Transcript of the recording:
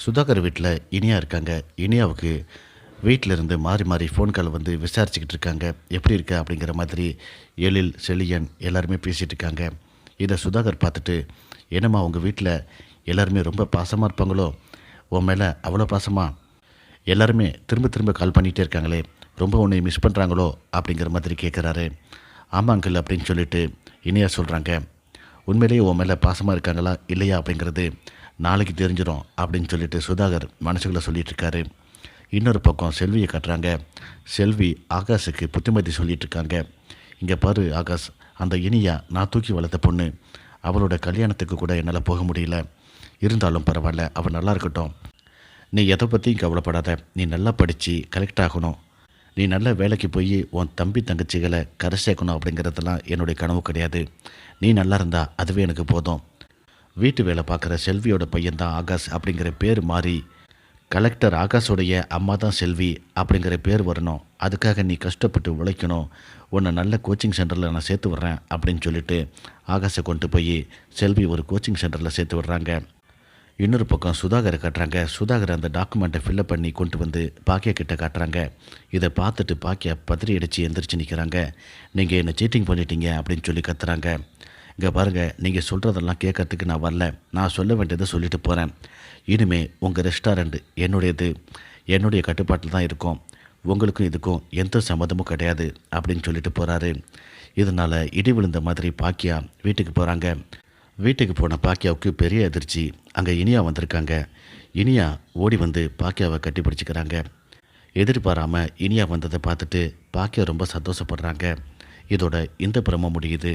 சுதாகர் வீட்டில் இனியா இருக்காங்க. இனியாவுக்கு வீட்டில் இருந்து மாறி மாறி ஃபோன் கால் வந்து விசாரிச்சுக்கிட்டு இருக்காங்க. எப்படி இருக்க அப்படிங்கிற மாதிரி எழில், செழியன் எல்லாருமே பேசிகிட்டு இருக்காங்க. இதை சுதாகர் பார்த்துட்டு, என்னம்மா உங்கள் வீட்டில் எல்லாருமே ரொம்ப பாசமாக இருப்பாங்களோ? உன் மேலே அவ்வளோ பாசமா? எல்லாருமே திரும்ப திரும்ப கால் பண்ணிகிட்டே இருக்காங்களே, ரொம்ப உன்னை மிஸ் பண்ணுறாங்களோ அப்படிங்கிற மாதிரி கேட்குறாரு. ஆமாம் அங்கிள் அப்படின்னு சொல்லிட்டு இனியா சொல்கிறாங்க. உண்மையிலேயே உன் மேலே பாசமாக இருக்காங்களா இல்லையா அப்படிங்கிறது நாளைக்கு தெரிஞ்சிடும் அப்படின்னு சொல்லிட்டு சுதாகர் மனசுக்குள்ளே சொல்லிட்டு இருக்காரு. இன்னொரு பக்கம் செல்வியை கட்டுறாங்க. செல்வி ஆகாஷுக்கு புத்திமதி சொல்லிட்டு இருக்காங்க. இங்கே பாரு ஆகாஷ், அந்த இனியா நான் தூக்கி வளர்த்த பொண்ணு. அவளோட கல்யாணத்துக்கு கூட என்னால் போக முடியல. இருந்தாலும் பரவாயில்ல, அவள் நல்லா இருக்கட்டும். நீ எதை பற்றியும் கவலைப்படாத. நீ நல்லா படித்து கலெக்ட் ஆகணும். நீ நல்ல வேலைக்கு போய் உன் தம்பி தங்கச்சிகளை கரை சேர்க்கணும் அப்படிங்கிறதெல்லாம் என்னுடைய கனவு கிடையாது. நீ நல்லா இருந்தா அதுவே எனக்கு போதும். வீட்டு வேலை பார்க்குற செல்வியோட பையன்தான் ஆகாஷ் அப்படிங்கிற பேர் மாறி கலெக்டர் ஆகாஷோடைய அம்மா தான் செல்வி அப்படிங்கிற பேர் வரணும். அதுக்காக நீ கஷ்டப்பட்டு உழைக்கணும். உன்னை நல்ல கோச்சிங் சென்டரில் நான் சேர்த்து விட்றேன் அப்படின்னு சொல்லிட்டு ஆகாஷை கொண்டு போய் செல்வி ஒரு கோச்சிங் சென்டரில் சேர்த்து விட்றாங்க. இன்னொரு பக்கம் சுதாகரை காட்டுறாங்க. சுதாகர் அந்த டாக்குமெண்ட்டை ஃபில்லப் பண்ணி கொண்டு வந்து பாக்கியா கிட்ட காட்டுறாங்க. இதை பார்த்துட்டு பாக்கியா பதறி அடித்து எந்திரிச்சு நிற்கிறாங்க. நீங்கள் என்னை சீட்டிங் பண்ணிட்டீங்க அப்படின்னு சொல்லி கத்துறாங்க. இங்கே பாருங்கள், நீங்கள் சொல்கிறதெல்லாம் கேட்கறதுக்கு நான் வரல. நான் சொல்ல வேண்டியதை சொல்லிட்டு போகிறேன். இனிமே உங்கள் ரெஸ்டாரண்ட் என்னுடையது, என்னுடைய கட்டுப்பாட்டில் தான் இருக்கும். உங்களுக்கும் இதுக்கும் எந்த சம்மதமும் கிடையாது அப்படின்னு சொல்லிட்டு போகிறாரு. இதனால் இடி விழுந்த மாதிரி பாக்கியா வீட்டுக்கு போகிறாங்க. வீட்டுக்கு போன பாக்கியாவுக்கு பெரிய அதிர்ச்சி. அங்கே இனியா வந்திருக்காங்க. இனியா ஓடி வந்து பாக்கியாவை கட்டி பிடிச்சிக்கிறாங்க. எதிர்பாராமல் இனியா வந்ததை பார்த்துட்டு பாக்கியா ரொம்ப சந்தோஷப்படுறாங்க. இதோட இந்த பிரம முடியுது.